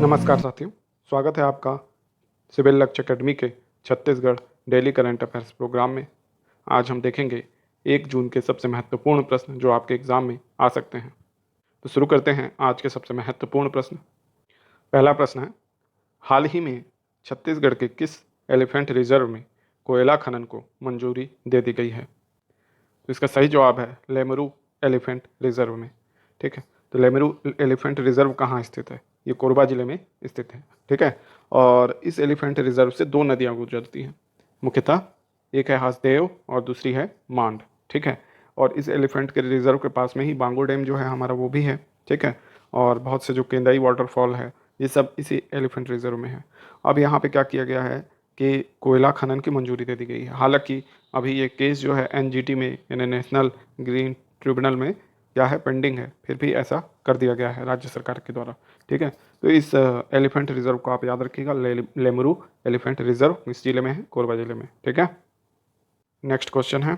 नमस्कार साथियों, स्वागत है आपका सिविल लक्ष्य अकेडमी के Chhattisgarh daily current affairs program में। आज हम देखेंगे 1 जून के सबसे महत्वपूर्ण प्रश्न जो आपके एग्जाम में आ सकते हैं। तो शुरू करते हैं आज के सबसे महत्वपूर्ण प्रश्न। पहला प्रश्न है, हाल ही में छत्तीसगढ़ के किस एलिफेंट रिजर्व में कोयला खनन को मंजूरी दे दी गई है? तो इसका सही जवाब है लेमरू एलिफेंट रिजर्व में। ठीक है, तो लेमरू एलिफेंट रिजर्व कहाँ स्थित है? ये कोरबा जिले में स्थित है। ठीक है, और इस एलिफेंट रिजर्व से 2 नदियाँ गुजरती हैं मुख्यतः, एक है हसदेव और दूसरी है मांड। ठीक है, और इस एलिफेंट के रिजर्व के पास में ही बांगो डैम जो है हमारा वो भी है। ठीक है, और बहुत से जो केंदाई वाटरफॉल है ये सब इसी एलिफेंट रिजर्व में है। अब यहाँ पे क्या किया गया है कि कोयला खनन की मंजूरी दे दी गई है। हालांकि अभी ये केस जो है एनजीटी में यानी नेशनल ग्रीन ट्रिब्यूनल में क्या है, पेंडिंग है, फिर भी ऐसा कर दिया गया है राज्य सरकार के द्वारा। ठीक है, तो इस एलिफेंट रिजर्व को आप याद रखिएगा, लेमरू एलिफेंट रिजर्व इस जिले में है, कोरबा जिले में। ठीक है, नेक्स्ट क्वेश्चन है,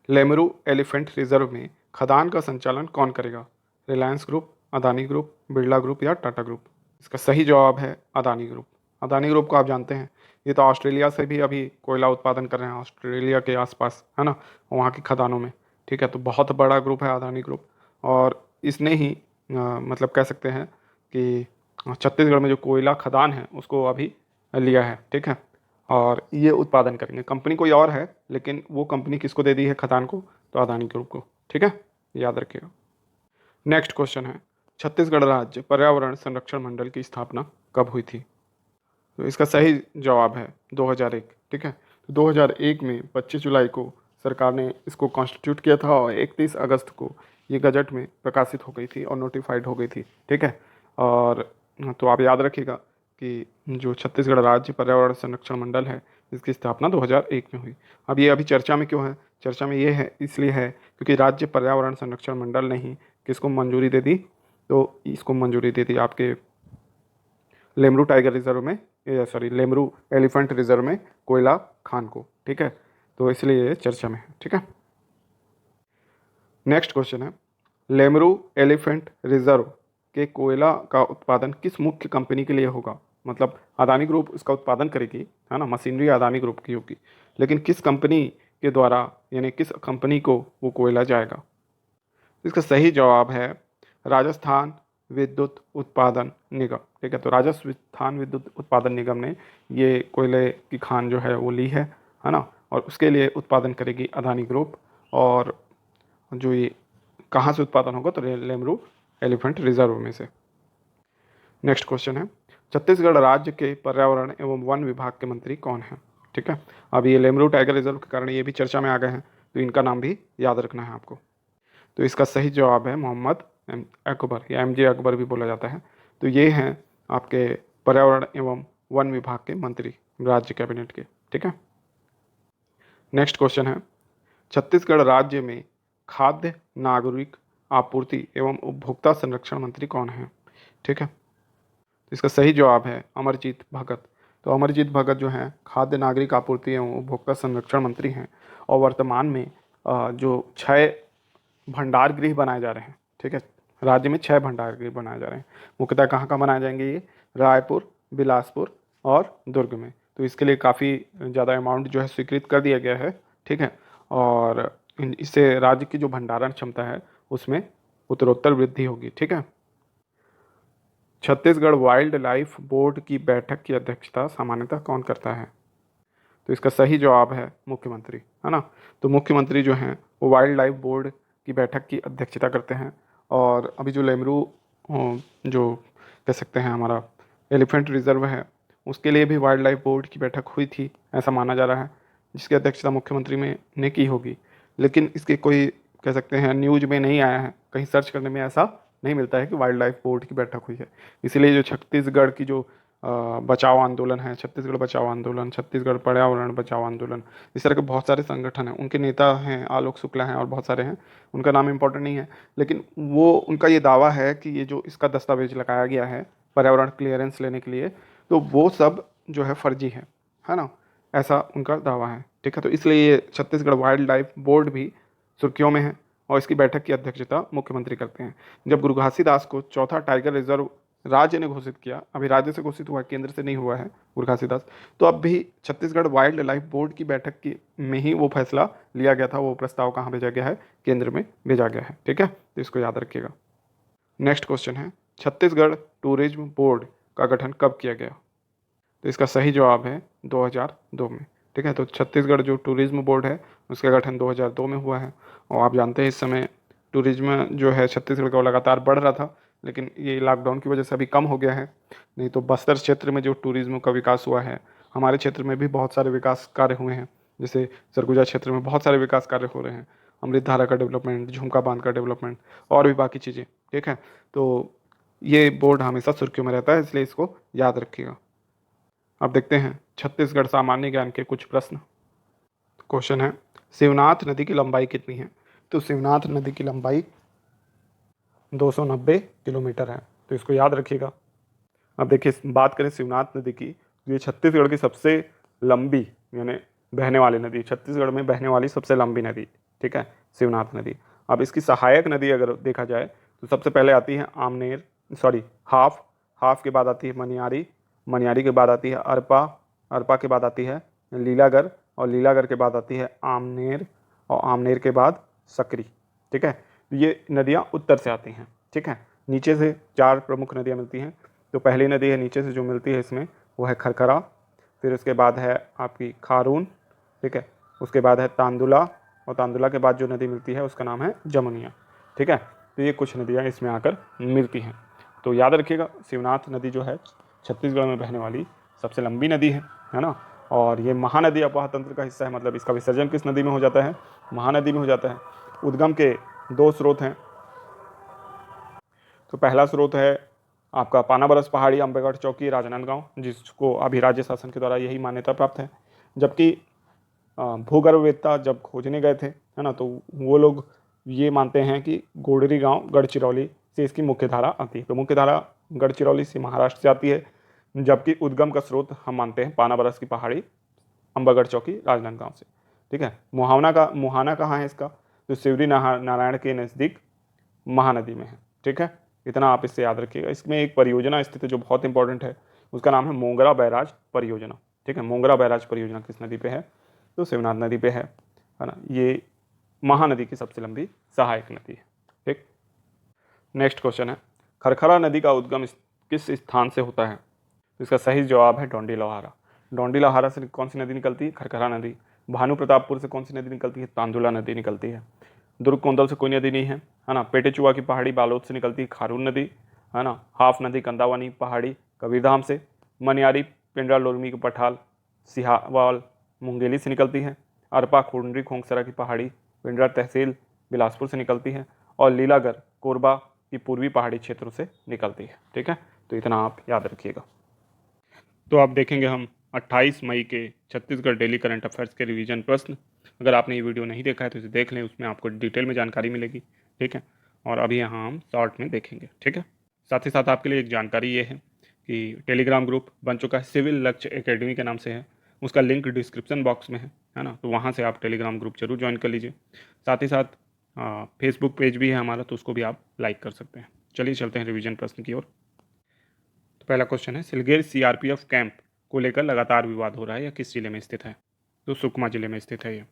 लेमरू एलिफेंट रिजर्व में खदान का संचालन कौन करेगा? Reliance group, Adani group, Birla group या टाटा ग्रुप? इसका सही जवाब है अदानी ग्रुप। अदानी ग्रुप को आप जानते हैं, ये तो ऑस्ट्रेलिया से भी अभी कोयला उत्पादन कर रहे हैं, ऑस्ट्रेलिया के आसपास है ना, वहाँ की खदानों में। ठीक है, तो बहुत बड़ा ग्रुप है अदानी ग्रुप, और इसने ही मतलब कह सकते हैं कि छत्तीसगढ़ में जो कोयला खदान है उसको अभी लिया है। ठीक है, और ये उत्पादन करेंगे। कंपनी कोई और है, लेकिन वो कंपनी किसको दे दी है खदान को? तो अदानी ग्रुप को। ठीक है, याद रखिएगा। नेक्स्ट क्वेश्चन है, छत्तीसगढ़ राज्य पर्यावरण संरक्षण मंडल की स्थापना कब हुई थी? तो इसका सही जवाब है 2001। ठीक है, तो 2001 में 25 जुलाई को सरकार ने इसको कॉन्स्टिट्यूट किया था और 31 अगस्त को ये गजट में प्रकाशित हो गई थी और नोटिफाइड हो गई थी। ठीक है, और तो आप याद रखिएगा कि जो छत्तीसगढ़ राज्य पर्यावरण संरक्षण मंडल है इसकी स्थापना 2001 में हुई। अब ये अभी चर्चा में क्यों है? चर्चा में ये है, इसलिए है क्योंकि राज्य पर्यावरण संरक्षण मंडल ने ही किसको मंजूरी दे दी? तो इसको मंजूरी दे दी आपके लेमरू टाइगर रिजर्व में, सॉरी लेमरू एलिफेंट रिजर्व में कोयला खान को। ठीक है, तो इसलिए ये चर्चा में है। ठीक है, नेक्स्ट क्वेश्चन है, लेमरू एलिफेंट रिजर्व के कोयला का उत्पादन किस मुख्य कंपनी के लिए होगा? मतलब अदानी ग्रुप इसका उत्पादन करेगी, है ना, मशीनरी अदानी ग्रुप की होगी, लेकिन किस कंपनी के द्वारा यानी किस कंपनी को वो कोयला जाएगा? इसका सही जवाब है राजस्थान विद्युत उत्पादन निगम। ठीक है, तो राजस्थान विद्युत उत्पादन निगम ने ये कोयले की खान जो है वो ली है ना, और उसके लिए उत्पादन करेगी अदानी ग्रुप। और जो ये कहाँ से उत्पादन होगा? तो लेमरू एलिफेंट रिजर्व में से। नेक्स्ट क्वेश्चन है, छत्तीसगढ़ राज्य के पर्यावरण एवं वन विभाग के मंत्री कौन हैं? ठीक है, अब ये लेमरू टाइगर रिजर्व के कारण ये भी चर्चा में आ गए हैं, तो इनका नाम भी याद रखना है आपको। तो इसका सही जवाब है मोहम्मद अकबर, या एमजे अकबर भी बोला जाता है। तो ये हैं आपके पर्यावरण एवं वन विभाग के मंत्री राज्य कैबिनेट के। ठीक है, नेक्स्ट क्वेश्चन है, छत्तीसगढ़ राज्य में खाद्य नागरिक आपूर्ति एवं उपभोक्ता संरक्षण मंत्री कौन है? ठीक है, तो इसका सही जवाब है अमरजीत भगत। तो अमरजीत भगत जो हैं खाद्य नागरिक आपूर्ति एवं उपभोक्ता संरक्षण मंत्री हैं, और वर्तमान में जो 6 भंडार गृह बनाए जा रहे हैं। ठीक है, राज्य में 6 भंडार गृह बनाए जा रहे हैं। मुख्यतः कहाँ कहाँ बनाए जाएंगे? ये रायपुर, बिलासपुर और दुर्ग में। तो इसके लिए काफ़ी ज़्यादा अमाउंट जो है स्वीकृत कर दिया गया है। ठीक है, और इससे राज्य की जो भंडारण क्षमता है उसमें उत्तरोत्तर वृद्धि होगी। ठीक है, छत्तीसगढ़ वाइल्ड लाइफ बोर्ड की बैठक की अध्यक्षता सामान्यतः कौन करता है? तो इसका सही जवाब है मुख्यमंत्री, है ना। तो मुख्यमंत्री जो हैं वो वाइल्ड लाइफ बोर्ड की बैठक की अध्यक्षता करते हैं। और अभी जो लेमरू जो कह सकते हैं हमारा एलिफेंट रिजर्व है उसके लिए भी वाइल्ड लाइफ बोर्ड की बैठक हुई थी, ऐसा माना जा रहा है, जिसकी अध्यक्षता मुख्यमंत्री ने की होगी। लेकिन इसके कोई कह सकते हैं न्यूज में नहीं आया है, कहीं सर्च करने में ऐसा नहीं मिलता है कि वाइल्ड लाइफ बोर्ड की बैठक हुई है। इसलिए जो छत्तीसगढ़ की जो बचाव आंदोलन है, छत्तीसगढ़ बचाओ आंदोलन, छत्तीसगढ़ पर्यावरण बचाओ आंदोलन, इस तरह के बहुत सारे संगठन हैं, उनके नेता हैं आलोक शुक्ला हैं और बहुत सारे हैं, उनका नाम इंपॉर्टेंट नहीं है, लेकिन वो उनका ये दावा है कि ये जो इसका दस्तावेज लगाया गया है पर्यावरण क्लियरेंस लेने के लिए, तो वो सब जो है फर्जी है ना, ऐसा उनका दावा है। ठीक है, तो इसलिए ये छत्तीसगढ़ वाइल्ड लाइफ बोर्ड भी सुर्खियों में है और इसकी बैठक की अध्यक्षता मुख्यमंत्री करते हैं। जब गुरु घासीदास को चौथा टाइगर रिजर्व राज्य ने घोषित किया, अभी राज्य से घोषित हुआ है, केंद्र से नहीं हुआ है घासीदास। तो अब भी छत्तीसगढ़ वाइल्ड लाइफ बोर्ड की बैठक की में ही वो फैसला लिया गया था, वो प्रस्ताव कहाँ भेजा गया है, केंद्र में भेजा गया है। ठीक है, तो इसको याद रखिएगा। नेक्स्ट क्वेश्चन है, छत्तीसगढ़ टूरिज्म बोर्ड का गठन कब किया गया? तो इसका सही जवाब है 2002 में। ठीक है, तो छत्तीसगढ़ जो टूरिज्म बोर्ड है उसका गठन 2002 में हुआ है। और आप जानते हैं इस समय टूरिज्म जो है छत्तीसगढ़ का लगातार बढ़ रहा था, लेकिन ये लॉकडाउन की वजह से अभी कम हो गया है। नहीं तो बस्तर क्षेत्र में जो टूरिज्म का विकास हुआ है, हमारे क्षेत्र में भी बहुत सारे विकास कार्य हुए हैं। जैसे सरगुजा क्षेत्र में बहुत सारे विकास कार्य हो रहे हैं, अमृत धारा का डेवलपमेंट, झुमका बांध का डेवलपमेंट और भी बाकी चीज़ें। ठीक है, तो ये बोर्ड हमेशा सुर्खियों में रहता है, इसलिए इसको याद रखिएगा। अब देखते हैं छत्तीसगढ़ सामान्य ज्ञान के कुछ प्रश्न। क्वेश्चन है, शिवनाथ नदी की लंबाई कितनी है? तो शिवनाथ नदी की लंबाई 290 किलोमीटर है, तो इसको याद रखिएगा। अब देखिए, बात करें शिवनाथ नदी की, तो ये छत्तीसगढ़ की सबसे लंबी यानी बहने वाली नदी, छत्तीसगढ़ में बहने वाली सबसे लंबी नदी। ठीक है, शिवनाथ नदी। अब इसकी सहायक नदी अगर देखा जाए तो सबसे पहले आती है आमनेर, सॉरी हाफ, हाफ के बाद आती है मनियारी, मनियारी के बाद आती है अरपा, अरपा के बाद आती है लीलागर, और लीलागर के बाद आती है आमनेर, और आमनेर के बाद सकरी। ठीक है, तो ये नदियाँ उत्तर से आती हैं। ठीक है, नीचे से 4 प्रमुख नदियाँ मिलती हैं। तो पहली नदी है नीचे से जो मिलती है इसमें, वो है खरखरा, फिर उसके बाद है आपकी खारून। ठीक है, उसके बाद है तांदुला, और तांदुला के बाद जो नदी मिलती है उसका नाम है जमुनिया। ठीक है, तो ये कुछ नदियाँ इसमें आकर मिलती हैं। तो याद रखिएगा, शिवनाथ नदी जो है छत्तीसगढ़ में बहने वाली सबसे लंबी नदी है ना। और ये महानदी अपवाह तंत्र का हिस्सा है, मतलब इसका विसर्जन किस नदी में हो जाता है? महानदी में हो जाता है। उद्गम के 2 स्रोत हैं। तो पहला स्रोत है आपका पानाबरस पहाड़ी, अम्बेगढ़ चौकी, राजनांदगांव, जिसको अभी राज्य शासन के द्वारा यही मान्यता प्राप्त है। जबकि भूगर्भवेत्ता जब खोजने गए थे, है ना, तो वो लोग ये मानते हैं कि गोडरी गांव गढ़चिरौली से इसकी मुख्य धारा आती है। तो मुख्य धारा गढ़चिरौली से महाराष्ट्र से आती है, जबकि उद्गम का स्रोत हम मानते हैं पानाबरस की पहाड़ी, अम्बागढ़ चौकी, राजनांदगांव से। ठीक है, मुहाना कहाँ है इसका? तो शिवरी नारायण के नज़दीक महानदी में है। ठीक है, इतना आप इससे याद रखिएगा। इसमें एक परियोजना स्थित है जो बहुत इंपॉर्टेंट है, उसका नाम है मोंगरा बैराज परियोजना। ठीक है, मोंगरा बैराज परियोजना किस नदी पे है? तो शिवनाथ नदी पे है ना। ये महानदी की सबसे लंबी सहायक नदी है। ठीक, नेक्स्ट क्वेश्चन है, खरखरा नदी का उद्गम किस स्थान से होता है? तो इसका सही जवाब है डोंडी लोहारा। डोंडी लोहारा से कौन सी नदी निकलती है? खरखरा नदी। भानु प्रतापपुर से कौन सी नदी निकलती है? तांदुला नदी निकलती है। दुर्ग कोंदल से कोई नदी नहीं है ना। पेटेचुआ की पहाड़ी बालोद से निकलती है खारून नदी, है ना। हाफ नदी कंदावानी पहाड़ी कबीरधाम से। मनियारी पिंडरा लोरमी की पठाल सिहावाल मुंगेली से निकलती है। अरपा खुंडरी खोंगसरा की पहाड़ी पिंडरा तहसील बिलासपुर से निकलती है। और लीलागर कोरबा की पूर्वी पहाड़ी क्षेत्रों से निकलती है। ठीक है, तो इतना आप याद रखिएगा। तो आप देखेंगे हम 28 मई के छत्तीसगढ़ डेली करंट अफेयर्स के रिवीजन प्रश्न। अगर आपने ये वीडियो नहीं देखा है तो इसे देख लें, उसमें आपको डिटेल में जानकारी मिलेगी। ठीक है, और अभी यहाँ हम शॉर्ट में देखेंगे। ठीक है, साथ ही साथ आपके लिए एक जानकारी ये है कि टेलीग्राम ग्रुप बन चुका है, सिविल लक्ष्य एकेडमी के नाम से है। उसका लिंक डिस्क्रिप्शन बॉक्स में है ना, तो वहाँ से आप टेलीग्राम ग्रुप जरूर ज्वाइन कर लीजिए। साथ ही साथ फेसबुक पेज भी है हमारा, तो उसको भी आप लाइक कर सकते हैं। चलिए चलते हैं रिवीजन प्रश्न की ओर। तो पहला क्वेश्चन है, सिलगेर सीआरपीएफ कैंप को लेकर लगातार विवाद हो रहा है, या किस जिले में स्थित है? तो सुकमा जिले में स्थित है ये।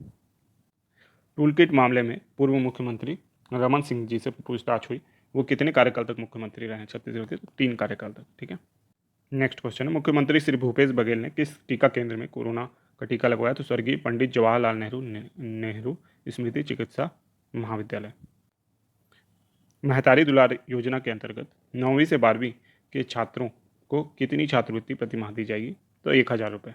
टूलकिट मामले में पूर्व मुख्यमंत्री रमन सिंह जी से पूछताछ हुई, वो कितने कार्यकाल तक मुख्यमंत्री रहे छत्तीसगढ़ के? तो 3 कार्यकाल तक। ठीक है, नेक्स्ट क्वेश्चन है, मुख्यमंत्री श्री भूपेश बघेल ने किस टीका केंद्र में कोरोना का टीका लगवाया? तो स्वर्गीय पंडित जवाहरलाल नेहरू स्मृति चिकित्सा महाविद्यालय। महतारी दुलार योजना के अंतर्गत 9वीं से 12वीं के छात्रों को कितनी छात्रवृत्ति प्रति माह दी जाएगी? तो 1000 रुपये।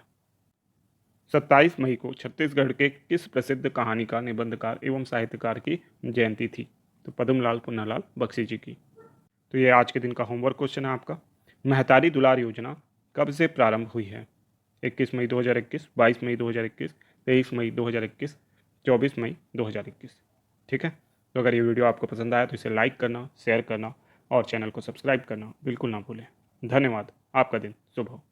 27 मई को छत्तीसगढ़ के किस प्रसिद्ध कहानीकार, निबंधकार एवं साहित्यकार की जयंती थी? तो पद्मलाल पुन्नालाल बख्शी जी की। तो ये आज के दिन का होमवर्क क्वेश्चन है आपका। महतारी दुलार योजना कब से प्रारंभ हुई है? 21 मई 2021, 22 मई 2021, 23 मई 2021, 24 मई 2021। ठीक है, तो अगर ये वीडियो आपको पसंद आया तो इसे लाइक करना, शेयर करना और चैनल को सब्सक्राइब करना बिल्कुल ना भूलें। धन्यवाद, आपका दिन शुभ हो।